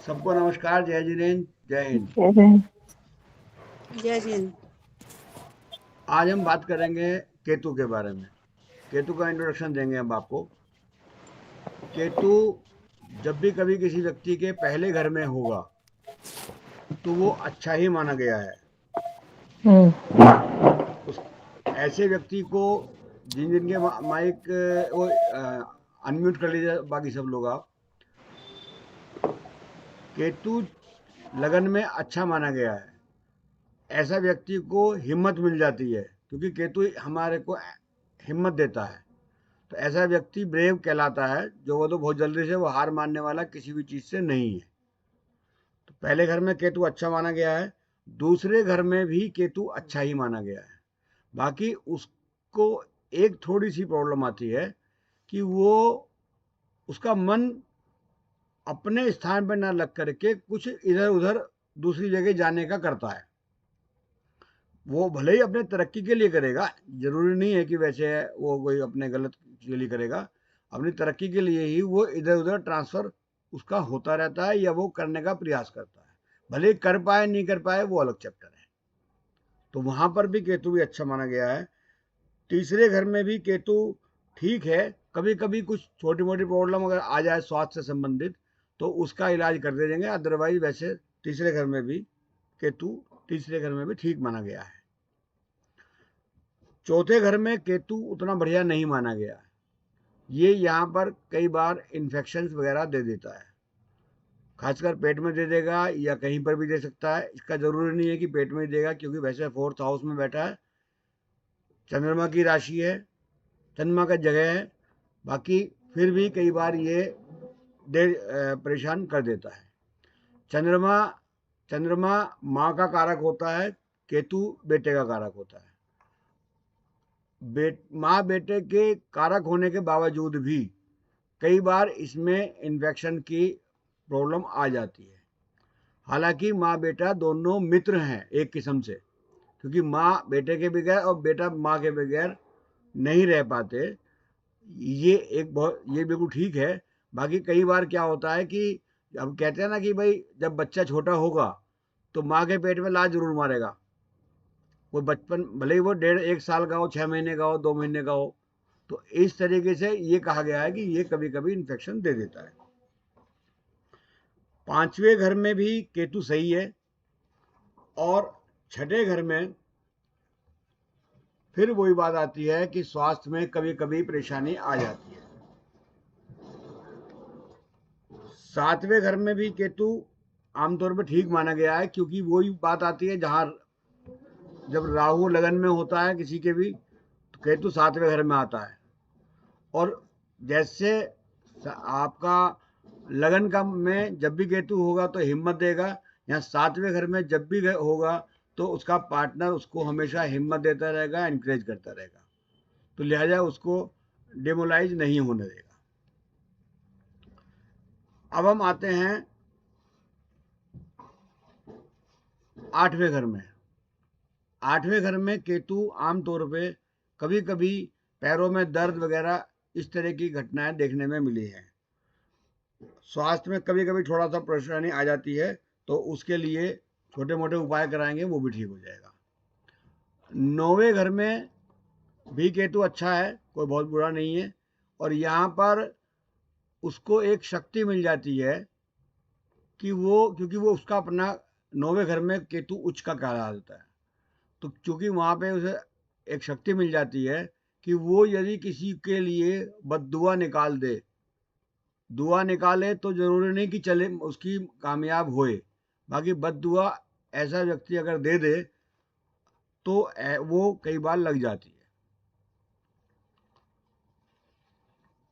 सबको नमस्कार, जय जिनेन्द्र, जय हिंद। जय हिंद। आज हम बात करेंगे केतु के बारे में। केतु का इंट्रोडक्शन देंगे हम आपको। केतु जब भी कभी किसी व्यक्ति के पहले घर में होगा तो वो अच्छा ही माना गया है। उस ऐसे व्यक्ति को जिनके माइक वो अनम्यूट कर लीजिए बाकी सब लोग आप। केतु लगन में अच्छा माना गया है। ऐसा व्यक्ति को हिम्मत मिल जाती है क्योंकि केतु हमारे को हिम्मत देता है। तो ऐसा व्यक्ति ब्रेव कहलाता है, जो वो तो बहुत जल्दी से वो हार मानने वाला किसी भी चीज से नहीं है। तो पहले घर में केतु अच्छा माना गया है, दूसरे घर में भी केतु अच्छा ही माना गया है। बाकी उसको एक थोड़ी सी प्रॉब्लम आती है कि वो उसका मन अपने स्थान पर ना लग करके कुछ इधर उधर दूसरी जगह जाने का करता है। वो भले ही अपने तरक्की के लिए करेगा, जरूरी नहीं है कि वैसे वो कोई अपने गलत के लिए करेगा। अपनी तरक्की के लिए ही वो इधर उधर ट्रांसफर उसका होता रहता है या वो करने का प्रयास करता है। भले ही कर पाए नहीं कर पाए वो अलग चैप्टर है। तो वहां पर भी केतु भी अच्छा माना गया है। तीसरे घर में भी केतु ठीक है। कभी कभी कुछ छोटी मोटी प्रॉब्लम अगर आ जाए स्वास्थ्य से संबंधित तो उसका इलाज कर दे देंगे, अदरवाइज वैसे तीसरे घर में भी केतु तीसरे घर में भी ठीक माना गया है। चौथे घर में केतु उतना बढ़िया नहीं माना गया है। ये यहाँ पर कई बार इन्फेक्शन वगैरह दे देता है, खासकर पेट में दे देगा या कहीं पर भी दे सकता है। इसका जरूरी नहीं है कि पेट में ही देगा, क्योंकि वैसे फोर्थ हाउस में बैठा है, चंद्रमा की राशि है, चंद्रमा का जगह है। बाकी फिर भी कई बार ये परेशान कर देता है। चंद्रमा चंद्रमा माँ का कारक होता है, केतु बेटे का कारक होता है। माँ बेटे के कारक होने के बावजूद भी कई बार इसमें इन्फेक्शन की प्रॉब्लम आ जाती है। हालांकि माँ बेटा दोनों मित्र हैं एक किस्म से, क्योंकि माँ बेटे के बगैर और बेटा माँ के बगैर नहीं रह पाते। ये बिल्कुल ठीक है। बाकी कई बार क्या होता है कि अब कहते हैं ना कि भाई जब बच्चा छोटा होगा तो माँ के पेट में लात जरूर मारेगा। वो बचपन भले ही वो 1.5 साल का हो, 6 महीने का हो, 2 महीने का हो। तो इस तरीके से ये कहा गया है कि ये कभी कभी इन्फेक्शन दे देता है। पांचवें घर में भी केतु सही है, और छठे घर में फिर वही बात आती है कि स्वास्थ्य में कभी कभी परेशानी आ जाती है। सातवें घर में भी केतु आमतौर पर ठीक माना गया है, क्योंकि वही बात आती है जहां जब राहु लगन में होता है किसी के भी तो केतु सातवें घर में आता है। और जैसे आपका लगन का में जब भी केतु होगा तो हिम्मत देगा, यहाँ सातवें घर में जब भी होगा तो उसका पार्टनर उसको हमेशा हिम्मत देता रहेगा, एनकरेज करता रहेगा। तो लिहाजा उसको डेमोलाइज नहीं होने देगा। अब हम आते हैं आठवें घर में। आठवें घर में केतु आमतौर पे कभी कभी पैरों में दर्द वगैरह इस तरह की घटनाएं देखने में मिली हैं। स्वास्थ्य में कभी कभी थोड़ा सा परेशानी आ जाती है, तो उसके लिए छोटे मोटे उपाय कराएंगे, वो भी ठीक हो जाएगा। नौवें घर में भी केतु अच्छा है, कोई बहुत बुरा नहीं है। और यहाँ पर उसको एक शक्ति मिल जाती है कि वो, क्योंकि वो उसका अपना नौवें घर में केतु उच्च का कहा जाता है, तो चूंकि वहाँ पे उसे एक शक्ति मिल जाती है कि वो यदि किसी के लिए बद्दुआ निकाल दे, दुआ निकाले तो जरूरी नहीं कि चले उसकी कामयाब होए। बाकी बद्दुआ ऐसा व्यक्ति अगर दे दे तो वो कई बार लग जाती है।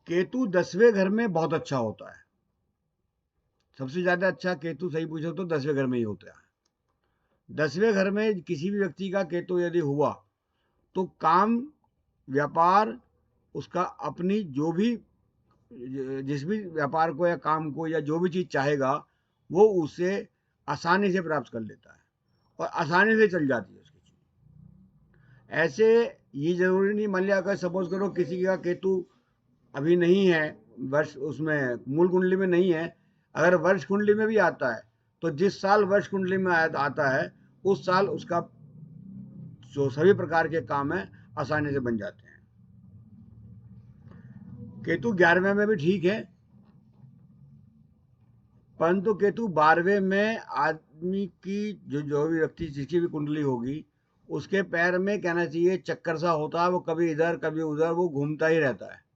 केतु 10वें घर में बहुत अच्छा होता है। सबसे ज्यादा अच्छा केतु सही पूछो तो 10वें घर में ही होता है। 10वें घर में किसी भी व्यक्ति का केतु यदि हुआ तो काम, व्यापार, उसका अपनी जो भी जिस भी व्यापार को या काम को या जो भी चीज चाहेगा वो उसे आसानी से प्राप्त कर लेता है और आसानी से चल जाती है उसकी चीज। ऐसे ये जरूरी नहीं, मान लिया अगर सपोज करो किसी का केतु अभी नहीं है, वर्ष उसमें मूल कुंडली में नहीं है, अगर वर्ष कुंडली में भी आता है तो जिस साल वर्ष कुंडली में आता है उस साल उसका जो सभी प्रकार के काम है आसानी से बन जाते हैं। केतु 11वें में भी ठीक है, परंतु केतु 12वें में आदमी की जो भी व्यक्ति जिसकी भी कुंडली होगी उसके पैर में कहना चाहिए चक्कर सा होता है, वो कभी इधर कभी उधर वो घूमता ही रहता है।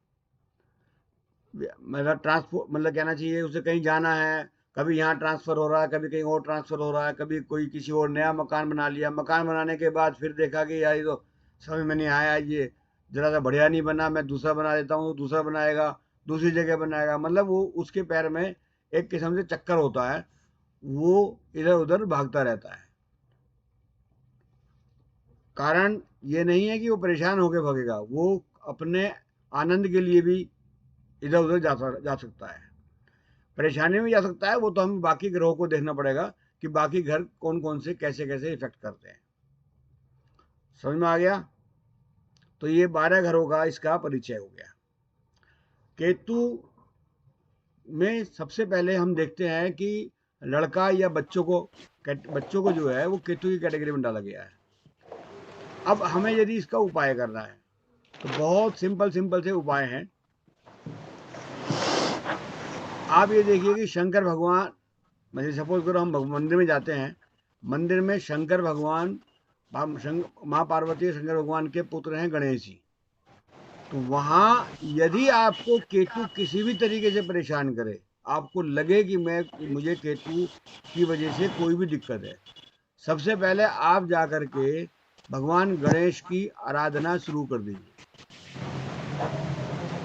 मतलब ट्रांसपोर्ट मतलब कहना चाहिए उसे कहीं जाना है, कभी यहाँ ट्रांसफर हो रहा है, कभी कहीं और ट्रांसफर हो रहा है, कभी कोई किसी और नया मकान बना लिया, मकान बनाने के बाद फिर देखा कि यार ये तो समझ में नहीं आया, ये जरा सा बढ़िया नहीं बना, मैं दूसरा बना देता हूँ, दूसरा बनाएगा, दूसरी जगह बनाएगा। मतलब वो उसके पैर में एक किस्म से चक्कर होता है, वो इधर उधर भागता रहता है। कारण ये नहीं है कि वो परेशान होकर भागेगा, वो अपने आनंद के लिए भी इधर उधर जा सकता है, परेशानी में जा सकता है। वो तो हमें बाकी ग्रहों को देखना पड़ेगा कि बाकी घर कौन कौन से कैसे कैसे इफेक्ट करते हैं। समझ में आ गया? तो ये 12 घरों का इसका परिचय हो गया। केतु में सबसे पहले हम देखते हैं कि लड़का या बच्चों को जो है वो केतु की कैटेगरी में डाला गया है। अब हमें यदि इसका उपाय करना है तो बहुत सिंपल से उपाय हैं। आप ये देखिए कि शंकर भगवान, मतलब सपोज करो हम मंदिर में जाते हैं, मंदिर में शंकर भगवान, माँ पार्वती और शंकर भगवान के पुत्र हैं गणेश जी। तो वहां यदि आपको केतु किसी भी तरीके से परेशान करे, आपको लगे कि मुझे केतु की वजह से कोई भी दिक्कत है, सबसे पहले आप जाकर के भगवान गणेश की आराधना शुरू कर दीजिए।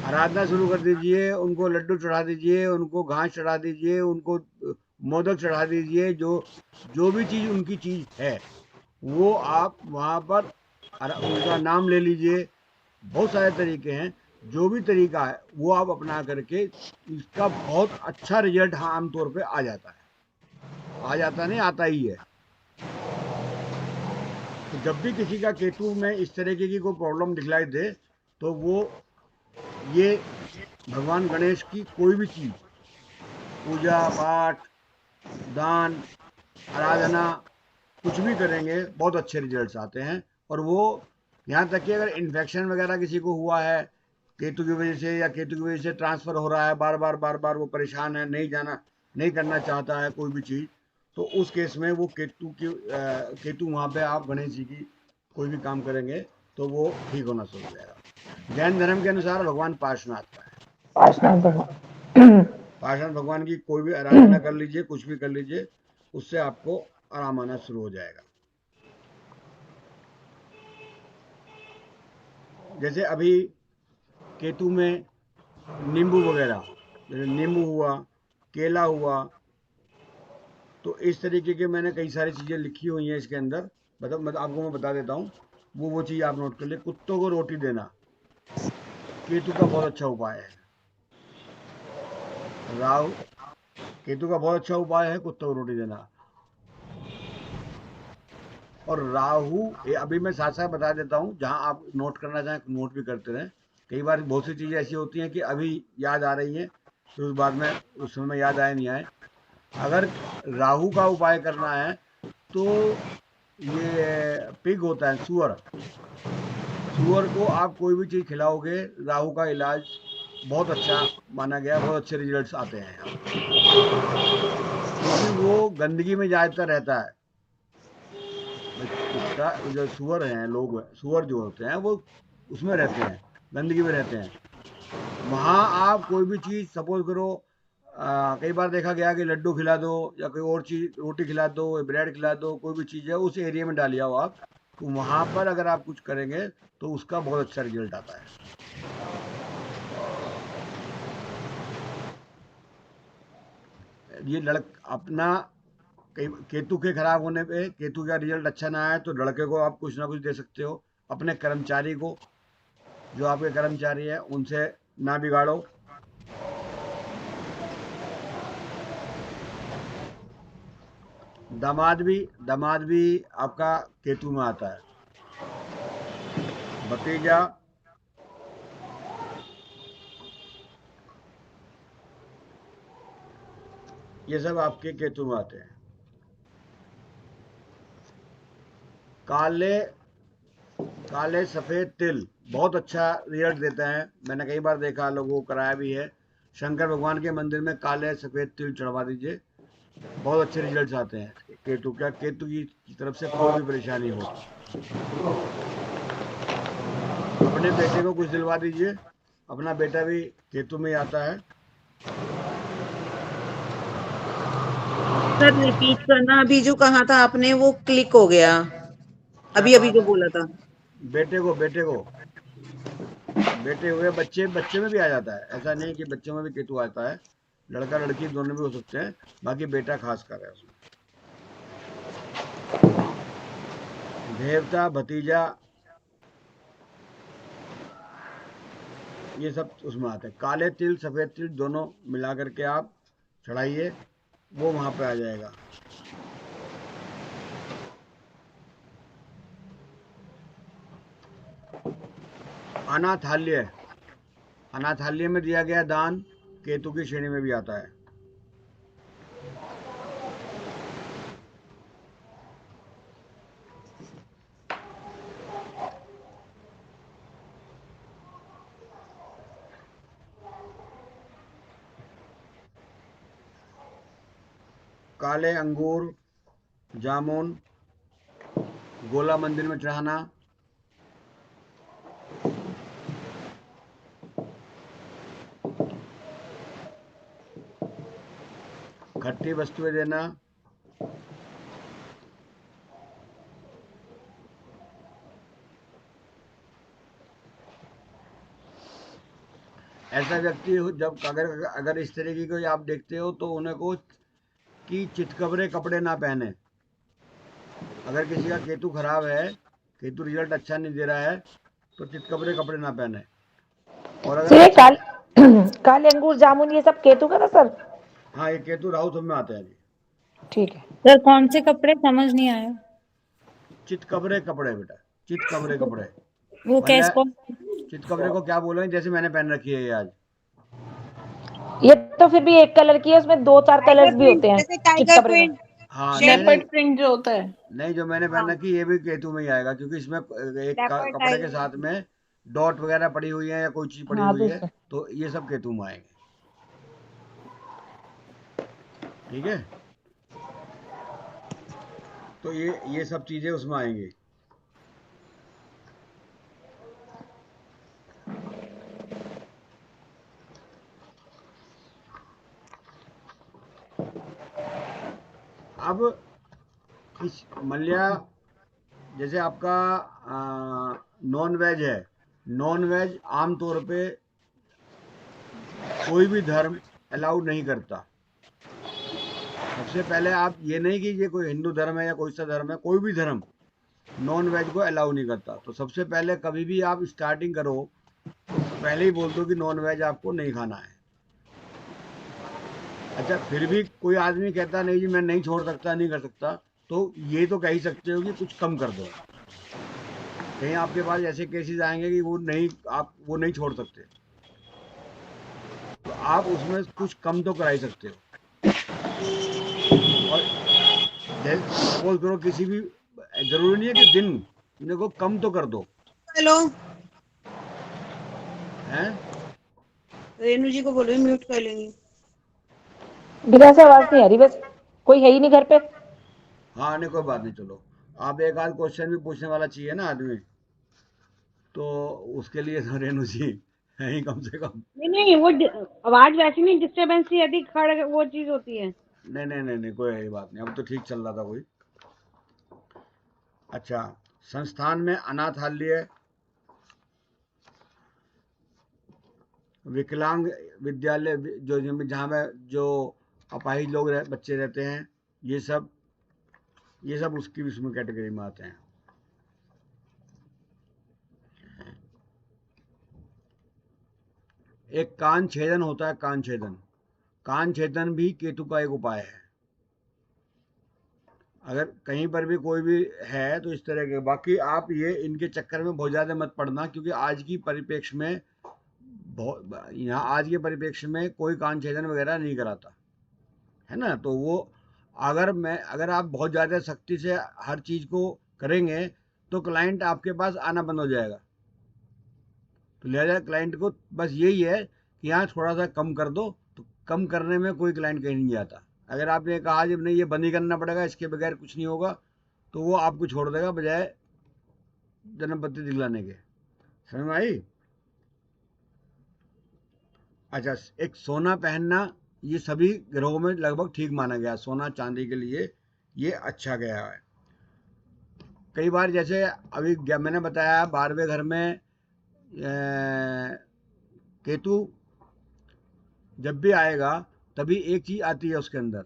आराधना शुरू कर दीजिए, उनको लड्डू चढ़ा दीजिए, उनको घास चढ़ा दीजिए, उनको मोदक चढ़ा दीजिए, जो भी चीज़ उनकी चीज़ है वो आप वहाँ पर उनका नाम ले लीजिए। बहुत सारे तरीके हैं, जो भी तरीका है वो आप अपना करके इसका बहुत अच्छा रिजल्ट आमतौर पे आ जाता नहीं, आता ही है। तो जब भी किसी का केतु में इस तरीके की कोई प्रॉब्लम दिखलाई दे तो वो ये भगवान गणेश की कोई भी चीज़, पूजा पाठ, दान, आराधना, कुछ भी करेंगे बहुत अच्छे रिजल्ट्स आते हैं। और वो यहाँ तक कि अगर इन्फेक्शन वगैरह किसी को हुआ है केतु की वजह से, या केतु की वजह से ट्रांसफ़र हो रहा है बार बार वो परेशान है, नहीं करना चाहता है कोई भी चीज़, तो उस केस में वो केतु वहाँ पे आप गणेश जी की कोई भी काम करेंगे तो वो ठीक होना शुरू हो जाएगा। जैन धर्म के अनुसार भगवान पार्श्वनाथ का है, पार्श्वनाथ भगवान। पार्श्वनाथ भगवान की कोई भी आराधना कर लीजिए, कुछ भी कर लीजिए, उससे आपको आराम आना शुरू हो जाएगा। जैसे अभी केतु में नींबू वगैरह, जैसे नींबू हुआ, केला हुआ, तो इस तरीके के मैंने कई सारी चीज़ें लिखी हुई हैं इसके अंदर। मतलब आपको मैं बता देता हूँ, वो चीज़ आप नोट कर ले। कुत्तों को रोटी देना केतु का बहुत अच्छा उपाय है। राहु केतु का बहुत अच्छा उपाय है कुत्तों को रोटी देना। और राहु, ये अभी मैं साथ साथ बता देता हूँ, जहाँ आप नोट करना चाहें नोट भी करते रहें। कई बार बहुत सी चीज़ें ऐसी होती हैं कि अभी याद आ रही हैं, फिर उस समय याद आए नहीं आए। अगर राहु का उपाय करना है तो ये पिग होता है, सुअर को आप कोई भी चीज़ खिलाओगे, राहु का इलाज बहुत अच्छा माना गया, बहुत अच्छे रिजल्ट्स आते हैं यहाँ पर, क्योंकि वो गंदगी में ज़्यादातर रहता है। कुत्ता जो सुअर हैं, सुअर जो होते हैं वो उसमें रहते हैं, गंदगी में रहते हैं। वहाँ आप कोई भी चीज़ सपोज करो, कई बार देखा गया कि लड्डू खिला दो या कोई और चीज़, रोटी खिला दो, ब्रेड खिला दो, कोई भी चीज़ है उस एरिया में डालिए हो आप, तो वहाँ पर अगर आप कुछ करेंगे तो उसका बहुत अच्छा रिजल्ट आता है। ये अपना केतु के खराब होने पे, केतु का रिजल्ट अच्छा ना आए तो लड़के को आप कुछ ना कुछ दे सकते हो। अपने कर्मचारी को, जो आपके कर्मचारी है उनसे ना बिगाड़ो। दामाद भी आपका केतु में आता है। भतीजा, ये सब आपके केतु में आते हैं। काले काले सफेद तिल बहुत अच्छा रिजल्ट देते हैं। मैंने कई बार देखा, लोगों को कराया भी है। शंकर भगवान के मंदिर में काले सफेद तिल चढ़वा दीजिए, बहुत अच्छे रिजल्ट्स आते हैं। केतु क्या, केतु की तरफ से कोई भी परेशानी हो तो अपने बेटे को कुछ दिलवा दीजिए, अपना बेटा भी केतु में ही आता है। सर रिपीट करना, अभी जो कहा था आपने वो क्लिक हो गया, क्या अभी कहा अभी जो था? बोला था। बेटे को बेटे हुए, बच्चे बच्चे में भी आ जाता है। ऐसा नहीं कि बच्चों में भी केतु आता है, लड़का लड़की दोनों भी हो सकते हैं, बाकी बेटा खास कर है उसमें। देवता, भतीजा, ये सब उसमें आते हैं। काले तिल सफेद तिल दोनों मिला करके आप चढ़ाइए, वो वहां पे आ जाएगा। अनाथाल्य, अनाथाल्य में दिया गया दान केतु की श्रेणी में भी आता है। काले अंगूर, जामुन, गोला मंदिर में चढ़ाना, खट्टी वस्तुएं देना, ऐसा व्यक्ति जब अगर अगर इस तरीके को आप देखते हो तो उन्हें को कि चितकबरे कपड़े ना पहने। अगर किसी का केतु खराब है, केतु रिजल्ट अच्छा नहीं दे रहा है, तो चितकबरे कपड़े ना पहने। और अगर सर ये अच्छा, काले अंगूर जामुन ये सब केतु का था सर? हाँ ये केतु राहु सब में आते हैं जी। ठीक है। सर कौन से कपड़े, समझ नहीं आया। चितकबरे कपड़े बेटा, चितकबरे कपड़े। वो वरना कैसको चितकबरे को क्या बोले, जैसे मैंने पहन रखी है ये आज। ये तो फिर भी एक कलर की है, उसमें 2-4 टाइगर कलर्स भी प्रिंट, होते हैं जैसे टाइगर चितकबरे में। प्रिंट, हाँ नहीं लेपर्ड नहीं प्रिंट जो होता है। नहीं, जो मैंने पहन हाँ, रखी ये भी केतु में ही आएगा, क्योंकि इसमें एक लेपर्ड कपड़े के टाइगर। साथ में डॉट वगैरह पड़ी हुई है या कोई चीज पड़ी हाँ हुई है, दूसरा। तो ये सब केतु में आएंगे। ठीक है, तो ये सब चीजें उसमें आएंगी। अब इस मल्या, जैसे आपका नॉन वेज है, नॉन वेज आमतौर पे कोई भी धर्म अलाउ नहीं करता। सबसे पहले आप ये नहीं कि ये कोई हिंदू धर्म है या कोई सा धर्म है, कोई भी धर्म नॉन वेज को अलाउ नहीं करता। तो सबसे पहले कभी भी आप स्टार्टिंग करो तो पहले ही बोल दो कि नॉन वेज आपको नहीं खाना है। अच्छा, फिर भी कोई आदमी कहता नहीं जी मैं नहीं छोड़ सकता, नहीं कर सकता, तो ये तो कह ही सकते हो कि कुछ कम कर दो। कहीं आपके पास ऐसे केसेस आएंगे कि वो नहीं, आप वो नहीं छोड़ सकते, तो आप उसमें कुछ कम तो करा ही सकते हो। और सपोज करो किसी भी, जरूरी नहीं है कि दिन, देखो कम तो कर दो। हेलो, हैं? रेनू जी को बोलो म्यूट कर लेंगी। बिना से आवाज नहीं आ रही, बस कोई है ही नहीं घर पे। हाँ नहीं, कोई बात नहीं, चलो। आप एक आध क्वेश्चन भी पूछने वाला चाहिए ना आदमी, तो उसके लिए तो रेणु जी है ही कम से कम। नहीं नहीं, वो आवाज वैसी नहीं, डिस्टरबेंस ही यदि खड़ वो चीज होती है। नहीं नहीं नहीं नहीं, कोई ऐसी बात नहीं, अब तो ठीक चल रहा था कोई। अच्छा, संस्थान में अनाथालय, विकलांग विद्यालय, जो जहाँ में जो अपाहिज लोग बच्चे रहते हैं, ये सब उसकी उसमें कैटेगरी में आते हैं। एक कान छेदन होता है, कान छेदन, कान छेदन भी केतु का एक उपाय है। अगर कहीं पर भी कोई भी है तो इस तरह के, बाकी आप ये इनके चक्कर में बहुत ज़्यादा मत पड़ना, क्योंकि आज की परिप्रेक्ष्य में बहुत, यहाँ आज के परिप्रेक्ष्य में कोई कान छेदन वगैरह नहीं कराता। है ना। तो वो अगर आप बहुत ज़्यादा सख्ती से हर चीज़ को करेंगे तो क्लाइंट आपके पास आना बंद हो जाएगा। तो लिहाजा क्लाइंट को बस यही है कि यहाँ थोड़ा सा कम कर दो, तो कम करने में कोई क्लाइंट कहीं नहीं जाता। अगर आपने कहा जब नहीं ये बंद ही करना पड़ेगा, इसके बगैर कुछ नहीं होगा, तो वो आपको छोड़ देगा बजाय जन्म पत्री दिखलाने के। समझ में आई? अच्छा, एक सोना पहनना ये सभी ग्रहों में लगभग ठीक माना गया। सोना चांदी के लिए ये अच्छा गया है। कई बार जैसे अभी मैंने बताया 12वें घर में केतु जब भी आएगा तभी एक चीज़ आती है उसके अंदर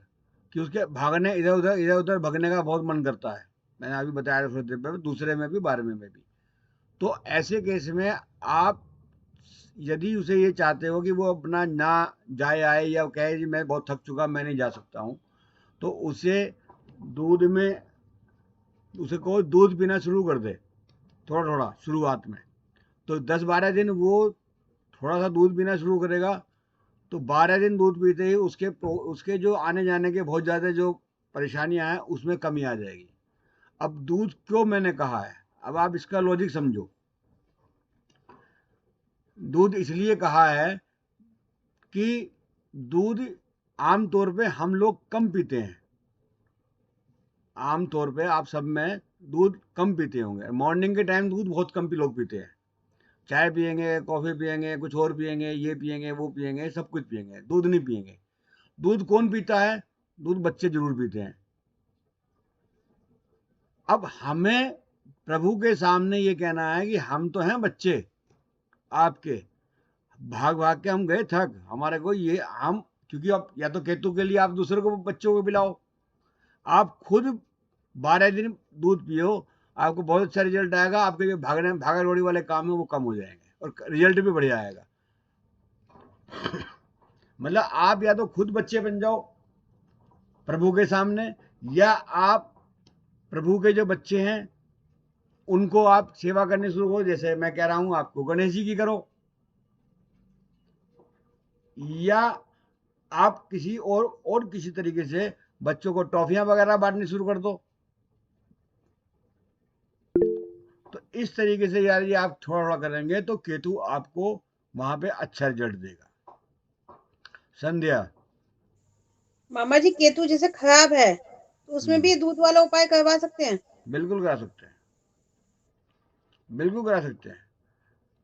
कि उसके भागने इधर उधर भागने का बहुत मन करता है। मैंने अभी बताया थोड़ी देर पहले, दूसरे में भी 12वें में भी। तो ऐसे केस में आप यदि उसे ये चाहते हो कि वो अपना ना जाए आए या कहे जी मैं बहुत थक चुका मैं नहीं जा सकता हूँ, तो उसे कहो दूध पीना शुरू कर दे थोड़ा थोड़ा शुरुआत में। तो 10-12 दिन वो थोड़ा सा दूध पीना शुरू करेगा, तो 12 दिन दूध पीते ही उसके जो आने जाने के बहुत ज़्यादा जो परेशानियां हैं उसमें कमी आ जाएगी। अब दूध क्यों मैंने कहा है, अब आप इसका लॉजिक समझो। दूध इसलिए कहा है कि दूध आमतौर पे हम लोग कम पीते हैं। आमतौर पे आप सब में दूध कम पीते होंगे। मॉर्निंग के टाइम दूध बहुत कम लोग पीते हैं। चाय पियेंगे, कॉफ़ी पियेंगे, कुछ और पियेंगे, ये पियेंगे, वो पियेंगे, सब कुछ पियेंगे, दूध नहीं पियेंगे। दूध कौन पीता है? दूध बच्चे जरूर पीते हैं। अब हमें प्रभु के सामने ये कहना है कि हम तो हैं बच्चे आपके, भाग भाग के हम गए थक, हमारे को ये हम, क्योंकि आप या तो केतु के लिए आप दूसरे को बच्चों को पिलाओ, आप खुद 12 दिन दूध पियो, आपको बहुत अच्छा रिजल्ट आएगा। आपके जो भागा दौड़ी वाले काम है वो कम हो जाएंगे और रिजल्ट भी बढ़िया आएगा। मतलब आप या तो खुद बच्चे बन जाओ प्रभु के सामने, या आप प्रभु के जो बच्चे हैं उनको आप सेवा करनी शुरू करो। जैसे मैं कह रहा हूं आपको गणेश जी की करो, या आप किसी और किसी तरीके से बच्चों को टॉफियां वगैरह बांटनी शुरू कर दो। तो इस तरीके से यार ये आप थोड़ा थोड़ा करेंगे तो केतु आपको वहां पे अच्छा रिजल्ट देगा। संध्या, मामा जी केतु जैसे खराब है तो उसमें भी दूध वाला उपाय करवा सकते हैं? बिल्कुल करा सकते हैं, बिल्कुल करा सकते हैं।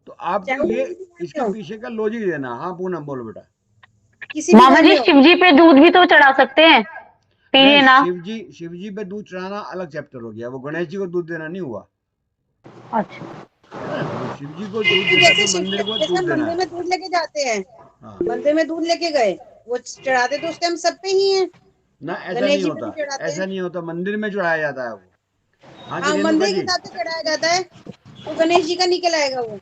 तो आपको चाहे ये वो किसी घर इसके में हो, पीछे का लॉजिक देना। हाँ पूनम बोलो बेटा। किसी भी मामा घर जी में हो। शिव जी पे दूध भी तो चढ़ा सकते हैं, पी नहीं, लेना। शिव जी पे दूध चढ़ाना अलग चैप्टर हो गया, वो गणेश जी को दूध देना नहीं हुआ, अच्छा, है ना। वो शिव जी को दूध तो देना जैसे तो मंदिर को जैसे दूध हम देना मंदिर है। में दूध लेके जाते हैं, हाँ, मंदिर में दूध लेके गए, वो चढ़ाते तो उस टाइम सब पे ही है, ना ऐसा गणेश नहीं जी पे भी होता, चढ़ाते ऐसा हैं। नहीं होता, मंदिर में चढ़ाया जाता है वो। हाँ जी हाँ रेणुका मंदिर के जी। हिसाब से चढ़ाया जाता है, तो गणेश जी का निकल आएगा वो।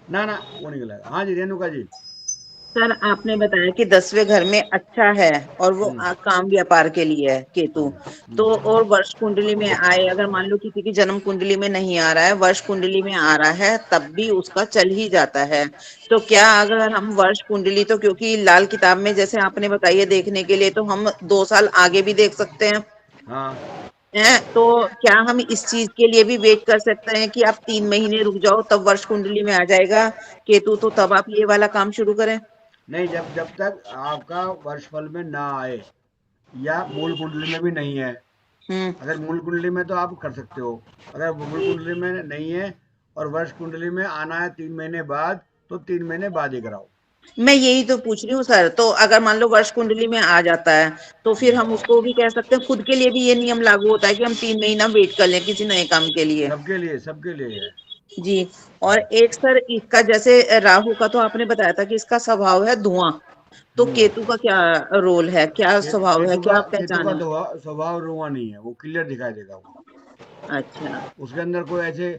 ना ना वो निकलेगा। हाँ जी रेणुका जी। सर आपने बताया कि 10वें घर में अच्छा है और वो काम व्यापार के लिए है केतु, तो और वर्ष कुंडली में आए, अगर मान लो किसी की जन्म कुंडली में नहीं आ रहा है, वर्ष कुंडली में आ रहा है, तब भी उसका चल ही जाता है। तो क्या अगर हम वर्ष कुंडली, तो क्योंकि लाल किताब में जैसे आपने बताई है देखने के लिए, तो हम 2 साल आगे भी देख सकते हैं हाँ हैं, तो क्या हम इस चीज के लिए भी वेट कर सकते हैं कि आप 3 महीने रुक जाओ तब वर्ष कुंडली में आ जाएगा केतु, तो तब आप ये वाला काम शुरू करें? नहीं, जब जब तक आपका वर्षफल में ना आए या मूल कुंडली में भी नहीं है। हम्म। अगर मूल कुंडली में तो आप कर सकते हो, अगर मूल कुंडली में नहीं है और वर्ष कुंडली में आना है 3 महीने बाद, तो 3 महीने बाद ही कराओ। मैं यही तो पूछ रही हूँ सर, तो अगर मान लो वर्ष कुंडली में आ जाता है तो फिर हम उसको भी कह सकते हैं, खुद के लिए भी ये नियम लागू होता है कि हम 3 महीना वेट कर लें किसी नए काम के लिए? सबके लिए है। जी। और एक सर इसका जैसे राहु का तो आपने बताया था कि इसका स्वभाव है धुआं, तो केतु का क्या रोल है, क्या स्वभाव है, क्या केतु पहचान का है? स्वभाव रुआ नहीं है, वो क्लियर दिखाई देगा वो। अच्छा। उसके अंदर कोई ऐसे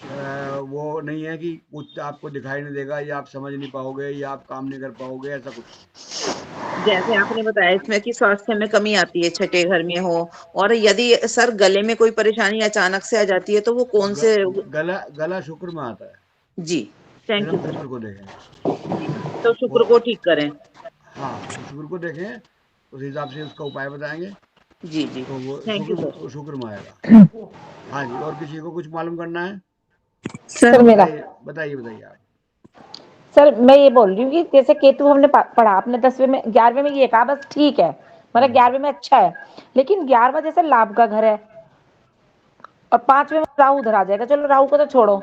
वो नहीं है कि कुछ आपको दिखाई नहीं देगा या आप समझ नहीं पाओगे या आप काम नहीं कर पाओगे, ऐसा कुछ नहीं। जैसे आपने बताया इसमें कि स्वास्थ्य में कमी आती है, छठे घर में हो, और यदि सर गले में कोई परेशानी अचानक से आ जाती है तो वो कौन से? गला शुक्र में आता है। जी। फिर थैंक यू हम सर। शुक्र को देखेंगे जी, तो वो। शुक्र को ठीक करें। हाँ, तो शुक्र को देखें उस हिसाब से उसका उपाय बताएंगे, जी जी, तो वो थैंक यू शुक्र सर। शुक्र में आएगा। हाँ जी, और किसी को कुछ मालूम करना है? सर हाँ, मेरा बताइए बताइए बताइए आप। सर मैं ये बोल रही हूँ कि जैसे केतु हमने पढ़ा, आपने 10वें में 11वें में ये कहा, बस ठीक है, मतलब 11वें में अच्छा है, लेकिन 11वां जैसे लाभ का घर है और 5वें में राहु उधर आ जाएगा, चलो राहु को तो छोड़ो,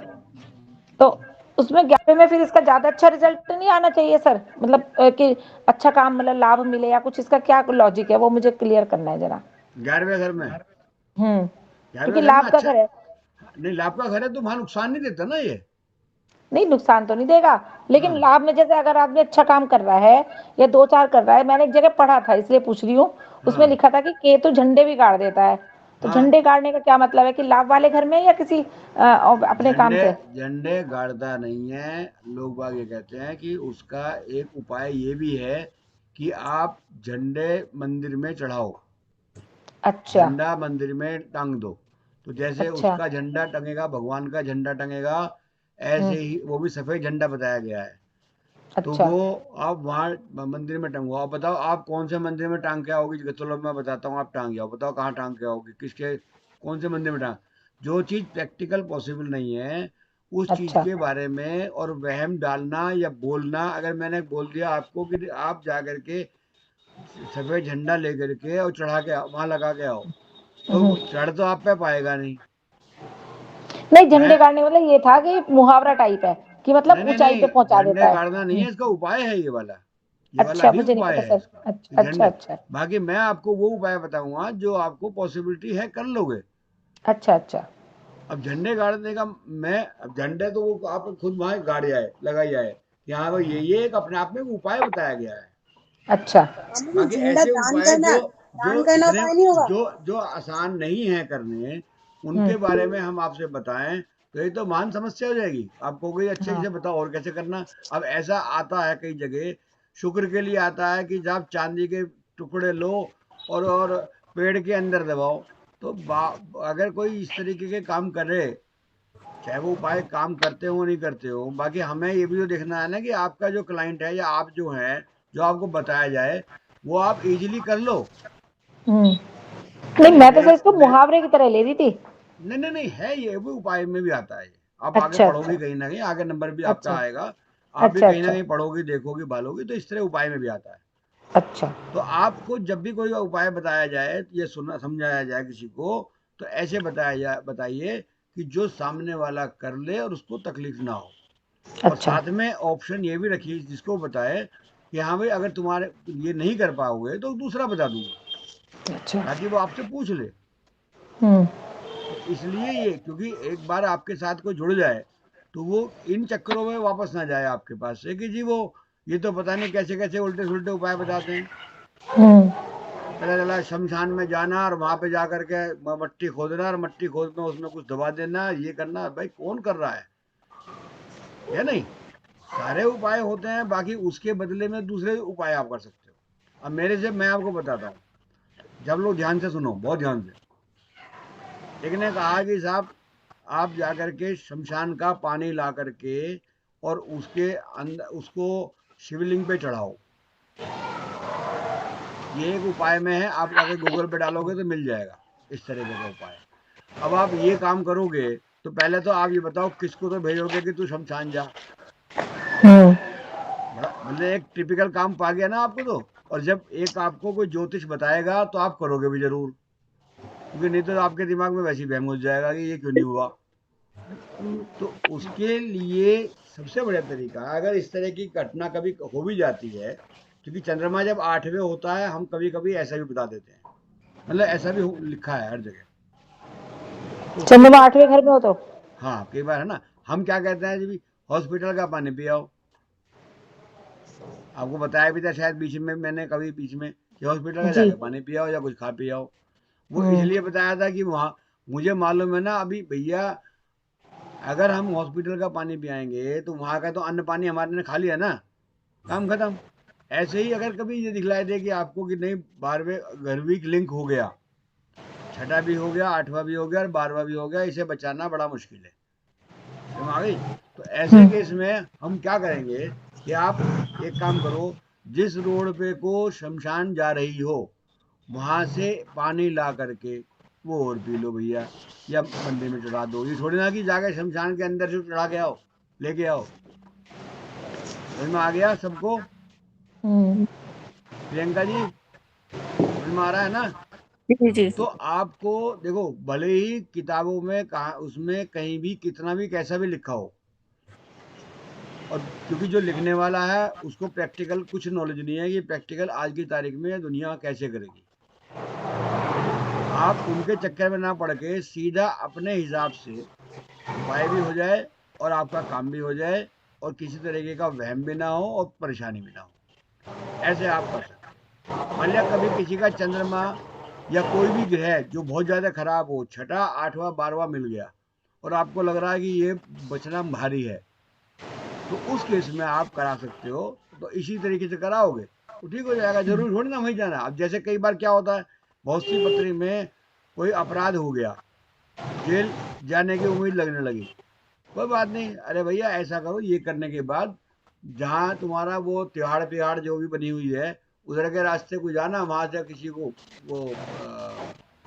तो उसमें 11वें में फिर इसका ज्यादा अच्छा रिजल्ट नहीं आना चाहिए सर, मतलब कि अच्छा काम मतलब लाभ मिले या कुछ, इसका क्या लॉजिक है वो मुझे क्लियर करना है जरा। 11वें घर में, क्योंकि 11वें घर में लाभ का अच्छा, घर है। नहीं लाभ का घर है तो वहां नुकसान नहीं देता ना ये। नहीं नुकसान तो नहीं देगा, लेकिन हाँ लाभ में जैसे अगर आदमी अच्छा काम कर रहा है या 2-4 कर रहा है, मैंने एक जगह पढ़ा था इसलिए पूछ रही हूँ, उसमें हाँ लिखा था कि केतु झंडे भी गाड़ देता है, तो हाँ, झंडे गाड़ने का क्या मतलब है कि लाभ वाले घर में या किसी अपने काम झंडे से? झंडे गाड़ता नहीं है। लोग बाग ये कहते हैं कि उसका एक उपाय ये भी है कि आप झंडे मंदिर में चढ़ाओ, अच्छा। झंडा मंदिर में टांग दो। तो जैसे अच्छा। उसका झंडा टंगेगा, भगवान का झंडा टंगेगा, हम्म। ऐसे ही वो भी सफेद झंडा बताया गया है। तो अच्छा। वो आप वहाँ मंदिर में टंगो। आप बताओ आप कौन से मंदिर में टांग के आओगी? चलो मैं बताता हूँ, आप टांग के आओ, बताओ कहाँ टांग के आओगी, किसके कौन से मंदिर में टांग? जो चीज़ प्रैक्टिकल पॉसिबल नहीं है उस चीज़ अच्छा। के बारे में और वहम डालना या बोलना, अगर मैंने बोल दिया आपको कि आप जा करके सफेद झंडा लेकर के और चढ़ा के वहां लगा के आओ, तो हम्म। चढ़ तो आप पे पाएगा नहीं। नहीं, मैं झंडे गाड़ने मतलब ये था कि मुहावरा टाइप है कि मतलब नहीं नहीं ऊंचाई नहीं, पे पहुंचा देता झंडे है। गाड़ना नहीं है, इसका उपाय है ये वाला। ये वाला अच्छा, भी मुझे नहीं उपाय पता है सर। इसका कि अच्छा अच्छा झंडे। अच्छा। बाकी मैं आपको वो उपाय बताऊंगा जो आपको पॉसिबिलिटी है कर लोगे। अच्छा अच्छा। अब झंडे गाड़ने का, मैं अब झंडे तो वो आप खुद वहां गाड़ी आए लगाई आए, यहाँ पर ये एक अपने आप में उपाय बताया गया है। अच्छा। बाकी झंडा ऐसे दान उपाय करना, जो जो दान करना इतने उपाय नहीं होगा। जो जो आसान नहीं है करने, हम्म। उनके बारे में हम आपसे बताएं तो ये तो महान समस्या हो जाएगी। आप कहोगे अच्छे हाँ। से बताओ और कैसे करना। अब ऐसा आता है कई जगह, शुक्र के लिए आता है कि जब चांदी के टुकड़े लो और पेड़ के अंदर दबाओ, तो अगर कोई इस तरीके के काम करे, चाहे वो उपाय काम करते हो नहीं करते हो, बाकी हमें ये भी तो देखना है ना कि आपका जो क्लाइंट है या आप जो हैं, जो आपको बताया जाए वो आप इजीली कर लो। हम्म। है नहीं, नहीं मैं तो सर मेरे इसको मैं मुहावरे की तरह ले रही थी। नहीं नहीं नहीं, है ये भी उपाय में भी आता है ये। आप आगे अच्छा पढ़ोगे अच्छा। कहीं ना कहीं, आगे नंबर भी आपका अच्छा आएगा, आप भी अच्छा। कहीं ना अच्छा कहीं पढ़ोगे देखोगे भालोगे, तो इस तरह उपाय में भी आता है। अच्छा। तो आपको जब भी कोई उपाय बताया जाए, ये सुना समझाया जाए किसी को, तो ऐसे बताइए कि जो सामने वाला कर ले और उसको तकलीफ ना हो। और अच्छा। साथ में ऑप्शन ये भी रखिए जिसको बताए कि हाँ भाई अगर तुम्हारे ये नहीं कर पाओगे तो दूसरा बता दूंगा, अच्छा। ताकि वो आपसे पूछ ले। हम्म। तो इसलिए ये, क्योंकि एक बार आपके साथ कोई जुड़ जाए तो वो इन चक्करों में वापस ना जाए आपके पास से कि जी वो ये तो पता नहीं कैसे कैसे उल्टे सुल्टे उपाय बताते हैं। हम्म। पता चला शमशान में जाना और वहां पे जा करके मट्टी खोदना और मट्टी खोद में उसमें कुछ दबा देना, ये करना, भाई कौन कर रहा है नहीं? सारे उपाय होते हैं, बाकी उसके बदले में दूसरे उपाय आप कर सकते हो। अब मेरे से मैं आपको बताता हूँ, जब लोग ध्यान से सुनो, बहुत ध्यान से। एक ने कहा कि साहब आप जा करके शमशान का पानी ला करके और उसके अंदर उसको शिवलिंग पे चढ़ाओ। ये एक उपाय में है, आप अगर गूगल पे डालोगे तो मिल जाएगा इस तरीके का उपाय। अब आप ये काम करोगे तो पहले तो आप ये बताओ किसको तो भेजोगे कि तू शमशान जा। हम्म। बड़ा मतलब एक टिपिकल काम पा गया ना आपको तो। और जब एक आपको कोई ज्योतिष बताएगा तो आप करोगे भी जरूर, क्योंकि नहीं तो आपके दिमाग में वैसी बहम घुस जाएगा कि ये क्यों नहीं हुआ। तो उसके लिए सबसे बढ़िया तरीका, अगर इस तरह की घटना कभी हो भी जाती है, क्योंकि चंद्रमा जब 8वें होता है हम कभी कभी ऐसा भी बता देते हैं, मतलब ऐसा भी लिखा है हर जगह। तो उसके चंद्रमा लिए 8वें घर में हो तो? हाँ कई बार है ना, हम क्या कहते हैं जी, हॉस्पिटल का पानी पियाओ। आपको बताया भी था शायद बीच में, मैंने कभी बीच में, कि हॉस्पिटल का जी। जाके पानी पियाओ या कुछ खा पियाओ। वो हम्म। इसलिए बताया था कि वहाँ मुझे मालूम है ना अभी भैया, अगर हम हॉस्पिटल का पानी पियाएंगे तो वहाँ का तो अन्न पानी हमारे ने खा लिया ना, काम खत्म। ऐसे ही अगर कभी ये दिखलाई दे कि आपको कि नहीं 12वीं लिंक हो गया, छठा भी हो गया, 8वां भी हो गया और 12वां भी हो गया, इसे बचाना बड़ा मुश्किल है, समझ आ गई? तो ऐसे हम्म। केस में हम क्या करेंगे कि आप एक काम करो, जिस रोड पे को शमशान जा रही हो वहां से पानी ला करके वो और पी लो भैया, या मंदिर में चढ़ा दो। ये थोड़ी ना कि जाके शमशान के अंदर से चढ़ा के आओ, लेके आओ। समझ में आ गया सबको? प्रियंका जी, समझ में आ रहा है ना? जी जी। तो आपको देखो, भले ही किताबों में कहा, उसमें कहीं भी कितना भी कैसा भी लिखा हो, और क्योंकि जो लिखने वाला है उसको प्रैक्टिकल कुछ नॉलेज नहीं है कि प्रैक्टिकल आज की तारीख में दुनिया कैसे करेगी। आप उनके चक्कर में ना पड़ के सीधा अपने हिसाब से उपाय भी हो जाए और आपका काम भी हो जाए और किसी तरीके का वहम भी ना हो और परेशानी भी ना हो, ऐसे आप कर सकते हैं। मान लिया कभी किसी का चंद्रमा या कोई भी ग्रह जो बहुत ज़्यादा खराब हो, छठा आठवां बारहवां मिल गया और आपको लग रहा है कि ये बचना भारी है, तो उस केस में आप करा सकते हो। तो इसी तरीके से कराओगे तो ठीक हो जाएगा। जरूर थोड़ी ना वहीं जाना। अब जैसे कई बार क्या होता है, बहुत सी पत्री में कोई अपराध हो गया, जेल जाने की उम्मीद लगने लगी, कोई बात नहीं, अरे भैया ऐसा करो, ये करने के बाद जहाँ तुम्हारा वो तिहाड़ पिहाड़ जो भी बनी हुई है उधर के रास्ते को जाना, वहां से किसी को वो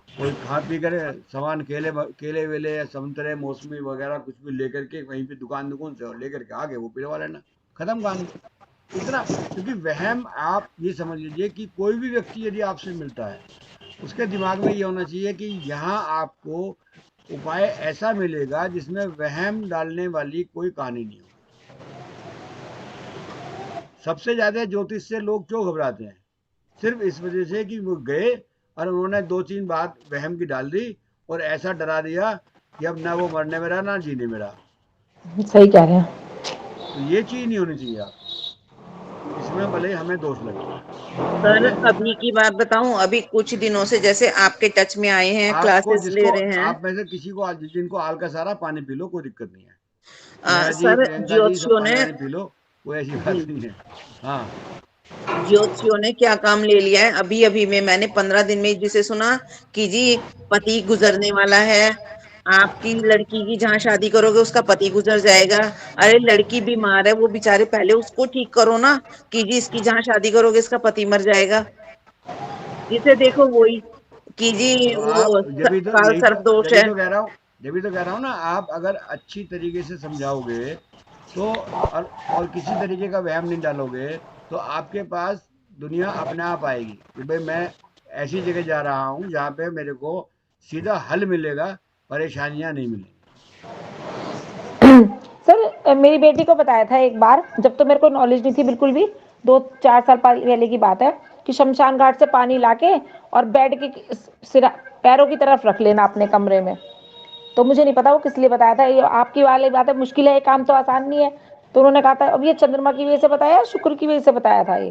कोई खा पी कर सामान, केले वेले या संतरे मौसमी वगैरह कुछ भी लेकर के वहीं पे दुकान दुकान से और लेकर के आगे वो पिलवा लेना, खत्म कहानी। इतना, क्योंकि वहम, आप ये समझ लीजिए कि कोई भी व्यक्ति यदि आपसे मिलता है उसके दिमाग में ये होना चाहिए कि यहाँ आपको उपाय ऐसा मिलेगा जिसमें वहम डालने वाली कोई कहानी नहीं हो। सबसे ज्यादा ज्योतिष से लोग क्यों घबराते हैं? सिर्फ इस वजह से कि वो गए और उन्होंने दो तीन बात वहम की डाल दी और ऐसा डरा दिया कि अब ना वो मरने में रहा ना जीने में रहा। सही कह रहे हैं। तो ये चीज नहीं होनी चाहिए आपको, इसमें भले ही हमें दोष लगे। सर समझे? अभी की बात बताऊं, अभी कुछ दिनों से जैसे आपके टच में आए हैं, आपको क्लासेस ले जिसको, रहे हैं। आप में से किसी को जिनको आल का सारा पानी पी लो, कोई दिक्कत नहीं है। स्नेहा जी, सर प्रियंका जी, सब ज्योतिषियों पानी ने, वानी पी लो, कोई ऐसी जी, बात नहीं है। हाँ, ज्योतिषियों ने क्या काम ले लिया है, अभी अभी में मैंने 15 दिन में जिसे सुना कि जी पति गुजरने वाला है, आपकी लड़की की जहाँ शादी करोगे उसका पति गुजर जाएगा। अरे लड़की बीमार है, वो बेचारे पहले उसको ठीक करो ना, कि जी इसकी जहाँ शादी करोगे इसका पति मर जाएगा। जिसे देखो वही कि जी तो आप वो जब भी तो काल यही तो सर्प दोष जब भी है। तो कह रहा हूँ, जब भी तो कह रहा हूँ ना, आप अगर अच्छी तरीके से समझाओगे तो, और किसी तरीके का वहम नहीं डालोगे, तो आपके पास दुनिया अपने आप आएगी कि भाई मैं ऐसी जगह जा रहा हूँ जहाँ पे मेरे को सीधा हल मिलेगा, परेशानियां नहीं मिलेंगी। सर मेरी बेटी को बताया था एक बार, जब तो मेरे को नॉलेज नहीं थी बिल्कुल भी, 2-4 साल पहले की बात है, कि शमशान घाट से पानी लाके और बेड के सिरा पैरों की तरफ रख लेना अपने कमरे में। तो मुझे नहीं पता वो किस लिए बताया था। ये आपकी वाली बात है, मुश्किल है, ये काम तो आसान नहीं है। तो उन्होंने कहा था, अब ये चंद्रमा की वजह से बताया, शुक्र की वजह से बताया था ये।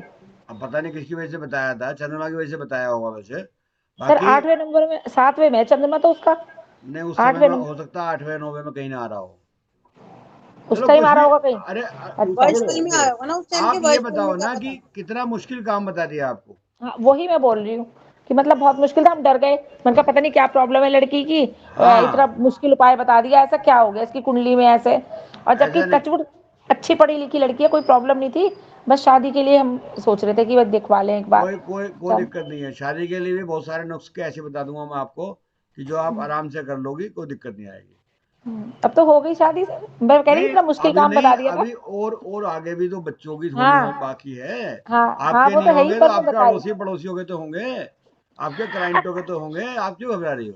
अब पता नहीं किसकी वजह से बताया था, चंद्रमा की वजह से बताया होगा वैसे। सर बाकी 8वें नंबर में, 7वें में है चंद्रमा तो उसका। ने उस समय 8वें में हो नंबर सकता है 8वें 9वें में कहीं ना आ रहा हो। उस चलो टाइम कुछ आ भी। रहा होगा कहीं। अरे अच्छा। वर्ष छोड़ो कल में वो। आया होगा ना उस टाइम के, आप ये वर्ष कल में बताओ क्या ना पता। कि कितना मुश्किल काम बता दिया आपको। हाँ वही मैं बोल रही हूँ कि मतलब बहुत मुश्किल था, हम डर गए। मैंने कहा पता नहीं क्या प्रॉब्लम है लड़की की, इतना हाँ, मुश्किल उपाय बता दिया, ऐसा क्या हो गया इसकी कुंडली में ऐसे। और जबकि ऐसा नहीं। टचवुड अच्छी पढ़ी लिखी लड़की है, कोई प्रॉब्लम नहीं थी। बस शादी के लिए हम सोच रहे थे कि बस दिखवा लें एक बार। कोई चल। दिक्कत नहीं है। शादी के लिए भी बहुत सारे नुस्खे ऐसे बता दूंगा मैं आपको कि जो आप आराम से कर लोगी, कोई दिक्कत नहीं आएगी। अब तो हो गई शादी से, मैं कह रही नहीं, इतना मुश्किल अभी काम नहीं, बता दिया था। अभी और आगे भी तो बच्चों की होनी हो हाँ बाकी है। हाँ हाँ, आपके वो नहीं तो है ही, होंगे तो पर मैं आपके बताई। अड़ोसी पड़ोसियों के तो होंगे, आपके क्लाइंटों के तो होंगे। आप क्यों घबरा रही हो?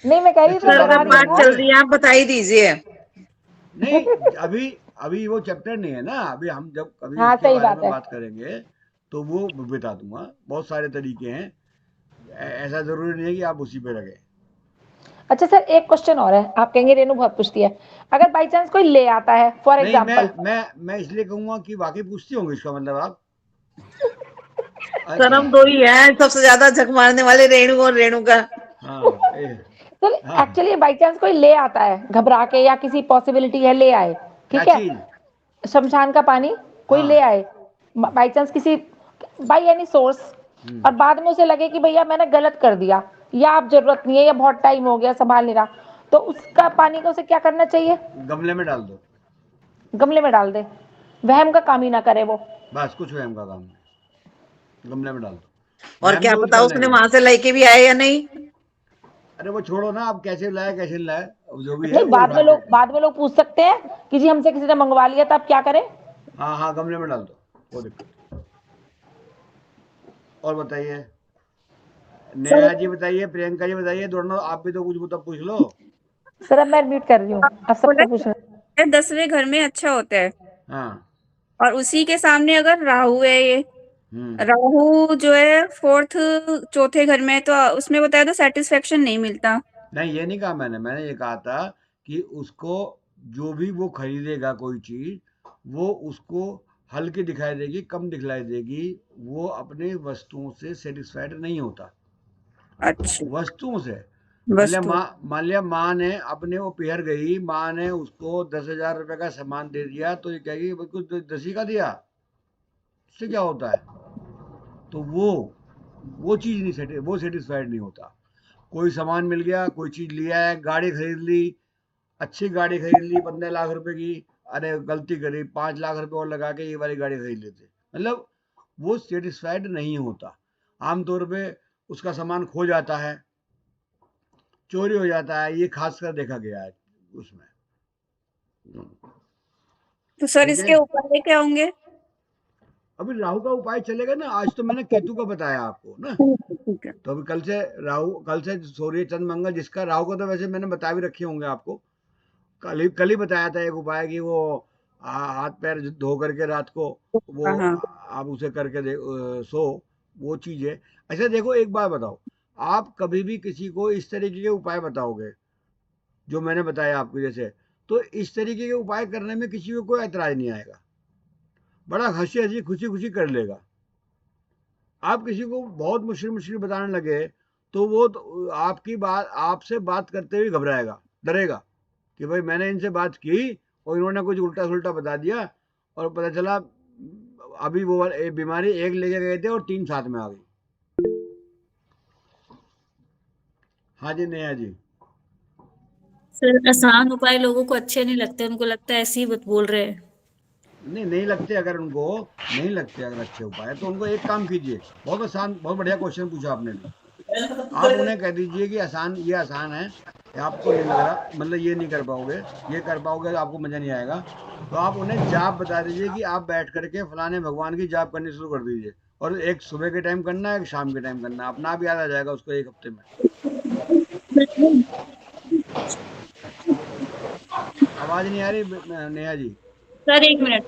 नहीं मैं कह रही इतना निश्चित सर तौर डरा जब पे दिया बात था। होंगे। चल रही है आप बता ही दीजिए। नहीं, अभी अभी वो चैप्टर नहीं है ना, अभी हम जब कभी हाँ उसके सही बारे बात में है। बात करेंगे तो वो बता दूंगा। बहुत सारे तरीके हैं, ऐसा जरूरी नहीं है कि आप उसी पे लगे। अच्छा सर एक क्वेश्चन और है, आप कहेंगे रेनू बहुत पूछती है। अगर बाई चांस कोई ले आता है फॉर नहीं, एग्जाम्पल। मैं इसलिए कहूंगा कि वाकई पूछती होंगी, इसका मतलब आप। सर अच्छा। हम दो ही हैं सबसे ज्यादा झक मारने वाले, रेणु और रेणुका। हाँ, तो हाँ, एक्चुअली बाई चांस कोई ले आता है घबरा के, या किसी पॉसिबिलिटी है ले आए, क्या ठीक है, चीज? शमशान का पानी कोई ले हाँ। आए बाई चांस किसी, बाई एनी सोर्स, और हम्म। बाद में उसे लगे कि भैया मैंने गलत कर दिया, या अब जरूरत नहीं है, या बहुत टाइम हो गया संभाल नहीं रहा, तो उसका पानी का उसे क्या करना चाहिए? गमले में डाल दो। गमले में डाल दे, वहम का काम ही ना करे वो। बस, कुछ वहम का काम नहीं। गमले में डाल दो। और ध्यान क्या दो उस पता गाने उसने को। वहां से लेके भी आए या नहीं। अरे वो छोड़ो ना, आप कैसे लाए कैसे नहीं लाए, अब जो भी है नहीं, वो उठा के। बाद में लोग पूछ सकते हैं कि जी हमसे किसी ने मंगवा लिया था, आप क्या करें। हाँ हाँ, गमले में डाल दो, कोई दिक्कत नहीं। और बताइए, सर नेहा जी बताइए, प्रियंका जी बताइए, दोनों आप भी तो कुछ तो पूछ लो। सर अब मैं म्यूट कर रही हूँ, अब बोला सबको पूछना। 10वें घर में अच्छा होता है हाँ। और उसी के सामने अगर राहु है, ये हम्म। राहु जो है फोर्थ चौथे घर में है, तो उसमें बताया तो सेटिस्फेक्शन नहीं मिलता। नहीं, ये नहीं कहा मैंने ये कहा था कि उसको जो भी वो खरीदेगा कोई चीज, वो उसको हल्की दिखाई देगी, कम दिखलाई देगी, वो अपनी वस्तुओं से सेटिस्फाइड नहीं होता। अच्छा। वस्तुओं से। वस्तु। मान लिया माँ ने अपने वो पिहर गई, माँ ने उसको 10,000 रुपए का सामान दे दिया, तो ये कहेगी "भाई, कुछ 10 ही का दिया, उससे क्या होता है"। तो वो चीज नहीं वो सेटिस्फाइड नहीं होता। कोई सामान मिल गया, कोई चीज लिया है, गाड़ी खरीद ली, अच्छी गाड़ी खरीद ली 15 लाख रुपए की, अरे गलती करी 5 लाख रुपए और लगा के ये वाली गाड़ी खरीद लेते, मतलब वो सेटिस्फाइड नहीं होता। आमतौर पे उसका सामान खो जाता है, चोरी हो जाता है, ये खासकर देखा गया है उसमें। तो सर ठीक है। इसके उपाय क्या होंगे? अभी राहु का उपाय चलेगा ना, आज तो मैंने केतु का बताया आपको ना। ठीक है। तो अभी कल से सूर्य चंद्र मंगल, जिसका राहु को तो वैसे मैंने बता भी रखे होंगे आपको। कल ही बताया था एक उपाय कि वो हाथ पैर धो करके रात को वो हाँ हाँ। आप उसे करके सो, वो चीज है। अच्छा देखो, एक बात बताओ, आप कभी भी किसी को इस तरीके के उपाय बताओगे जो मैंने बताया आपको जैसे, तो इस तरीके के उपाय करने में किसी को कोई ऐतराज नहीं आएगा, बड़ा हंसी हंसी खुशी खुशी कर लेगा। आप किसी को बहुत मुश्किल मुश्किल बताने लगे, तो वो तो आपकी बात आपसे बात करते हुए घबराएगा, डरेगा कि भाई मैंने इनसे बात की और इन्होंने कुछ उल्टा सुल्टा बता दिया, और पता चला अभी वो बीमारी एक लेके गए थे और 3 साथ में आ गई। हाँ जी नेहा जी। सर आसान उपाय लोगों को अच्छे नहीं लगते, उनको लगता है ऐसे ही बोल रहे हैं। नहीं नहीं लगते, अगर उनको नहीं लगते अगर अच्छे उपाय, तो उनको एक काम कीजिए, बहुत आसान, बहुत बढ़िया क्वेश्चन पूछा आपने भी। आप उन्हें कह दीजिए कि ये आसान है, ये आपको नहीं लग रहा, मतलब ये नहीं कर पाओगे, ये कर पाओगे तो आपको मजा नहीं आएगा। तो आप उन्हें जाप बता दीजिए कि आप बैठ करके फलाने भगवान की जाप करनी शुरू कर दीजिए, और एक सुबह के टाइम करना है, एक शाम के टाइम करना है, अपना आप याद आ जाएगा उसको 1 हफ्ते में। आवाज नहीं आ रही नेहा जी। सर एक मिनट।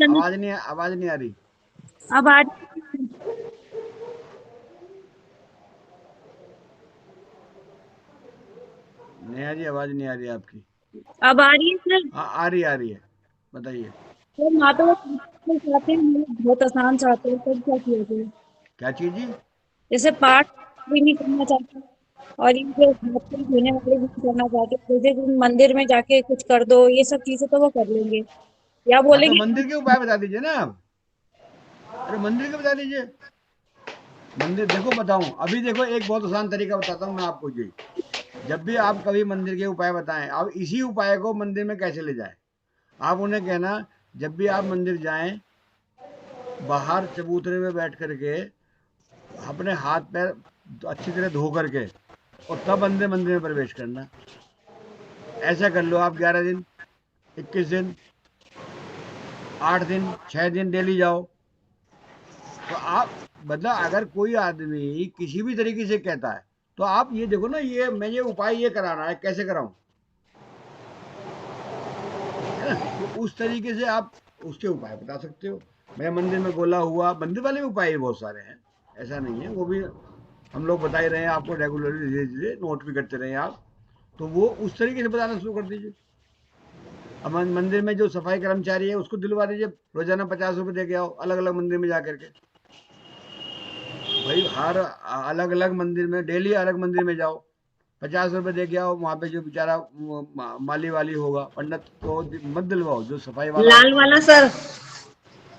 आवाज नहीं आ रही। अब आज नेहा जी आवाज नहीं आ रही आपकी। अब आ रही है सर। हाँ आ रही है, बताइए। सर माता वो चाहते हैं, हम लोग बहुत आसान चाहते हैं, सब क्या किया जाए। क्या चीज जी? जैसे पाठ भी नहीं करना चाहते और ये जो हाथ से धोने वाले भी नहीं करना चाहते, जैसे कि मंदिर में जाके कुछ कर दो, ये सब चीजें तो वो कर लेंगे या हाँ तो बोलेंगे। मंदिर के उपाय बता दीजिए ना आप। अरे मंदिर के बता दीजिए। मंदिर देखो बताऊं, अभी देखो एक बहुत आसान तरीका बताता हूँ मैं आपको जी। जब भी आप कभी मंदिर के उपाय बताएं, आप इसी उपाय को मंदिर में कैसे ले जाएं। आप उन्हें कहना, जब भी आप मंदिर जाएं, बाहर चबूतरे में बैठ करके अपने हाथ पैर अच्छी तरह धो करके, और तब अंदर मंदिर में प्रवेश करना। ऐसा कर लो आप 11 दिन, 21 दिन, 8 दिन, 6 दिन डेली जाओ। तो आप मतलब अगर कोई आदमी किसी भी तरीके से कहता है, तो आप ये देखो ना, ये मैं ये उपाय ये कराना है, कैसे कराऊं, है ना। तो उस तरीके से आप उसके उपाय बता सकते हो। मैं मंदिर में बोला हुआ, मंदिर वाले उपाय बहुत सारे हैं, ऐसा नहीं है, वो भी हम लोग बता ही रहे हैं आपको रेगुलरली, धीरे धीरे नोट भी करते रहे आप। तो वो उस तरीके से बताना शुरू कर दीजिए। अब मंदिर में जो सफाई कर्मचारी है उसको दिलवा दीजिए, रोजाना 50 रुपये दे के आओ, अलग अलग मंदिर में जा करके। भाई हर अलग अलग मंदिर में, डेली अलग मंदिर में जाओ, 50 रुपये दे के आओ। वहाँ पे जो बेचारा माली वाली होगा, पंडित को मत दिलवाओ, जो सफाई वाला लाल होगा। वाला सर,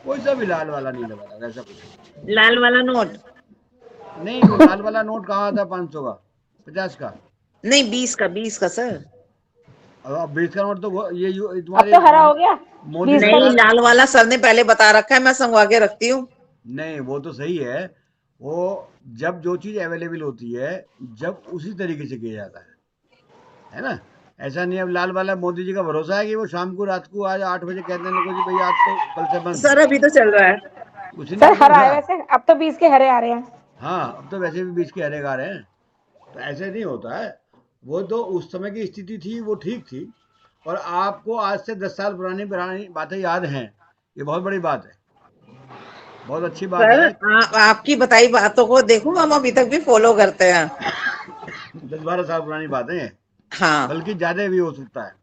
कोई सा भी लाल वाला नहीं लगा, ऐसा कुछ लाल वाला नोट। नहीं। वो लाल वाला नोट कहाँ आता है 500 का, 50 का? नहीं 20 का सर। अब 20 का नोट तो ये अब तुम्हारे तो हरा हो गया। मोदी 20 का नहीं, नोट लाल वाला सर ने पहले बता रखा है, मैं संगवा के रखती हूँ। नहीं, वो तो सही है। वो जब जो चीज अवेलेबल होती है, जब उसी तरीके से किया जाता है ना। ऐसा नहीं अब लाल वाला मोदी जी का भरोसा है कि वो शाम को रात को आज 8 बजे कहते हैं लोगों जी भाई आज तो कल से बंद। सर अभी तो चल रहा है। कुछ नहीं सर अभी हरा है उठा। वैसे, अब तो 20 के हरे आ रहे हैं। हाँ, अब तो वैसे भी 20 के हरे गार हैं। तो ऐसे नहीं होता है। वो तो उस समय की स्थिति थी, वो ठीक थी। और आपको आज से 10 साल पुरानी पुरानी बातें याद हैं, ये बहुत बड़ी बात है, बहुत अच्छी बात सर है। आपकी बताई बातों को देखो, हम अभी तक भी फॉलो करते हैं। 10-12 साल पुरानी बातें हैं, हाँ। बल्कि ज्यादा भी हो सकता है।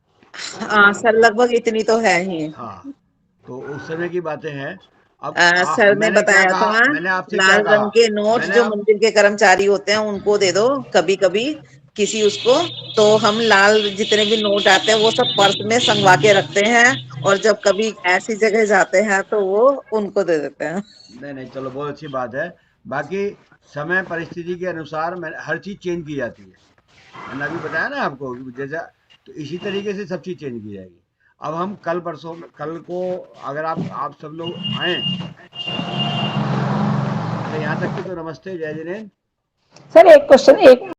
हाँ सर, लगभग इतनी तो है ही। हाँ, तो उस समय की बातें हैं। अब सर ने मैंने क्या बताया कहा, था, मैंने आपसे क्या लाल कहा, रंग के नोट मैंने जो आप मंदिर के कर्मचारी होते हैं उनको दे दो कभी कभी, किसी उसको। तो हम लाल जितने भी नोट आते हैं वो सब पर्स में संगवा के रखते हैं, और जब कभी ऐसी जगह जाते हैं तो वो उनको दे देते हैं। नहीं नहीं, चलो बहुत अच्छी बात है। बाकी समय परिस्थिति के अनुसार हर चीज चेंज की जाती है। मैंने अभी बताया ना आपको कि जैसा, तो इसी तरीके से सब चीज चेंज की जाएगी। अब हम कल परसों कल को अगर आप सब लोग आए। अच्छा, यहाँ तक की तो नमस्ते, जय जिनेन्द्र। सर एक क्वेश्चन, एक